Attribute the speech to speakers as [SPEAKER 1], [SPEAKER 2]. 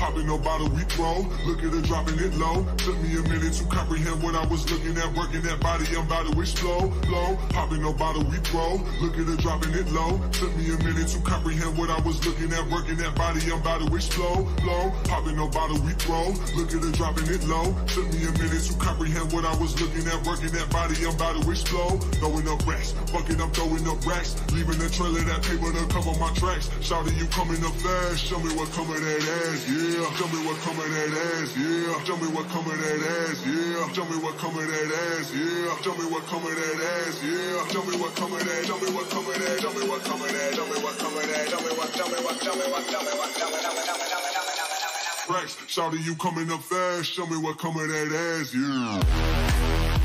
[SPEAKER 1] Popping no bottle, we throw. Look at her dropping it low. Took me a minute to comprehend what I was looking at. Working that body, I'm about to explode. Low. Popping no bottle, we throw. Look at her dropping it low. Took me a minute to comprehend what I was looking at. Working that body, I'm about to explode. Low. Popping no bottle, we throw. Look at her dropping it low. Took me a minute to comprehend what I was looking at. Working that body, I'm about to explode. Throwing up racks. Fuck it, I'm throwing up racks. Leaving a trail of that paper to cover my tracks. Shouting, you coming up fast. Show me what come of that ass, yeah. Show me what come of that ass, yeah. Show me what come of that ass, yeah. Show me what come of that ass, yeah. Show me what come of that ass, yeah. Show me what come of that. Show me what come of that. Show me what come of that. Show me what come of that. Show me what. Show me what. Show me what. Show me what. Show me what. Racks, shouting, you coming up fast. Show me what come of that ass, yeah.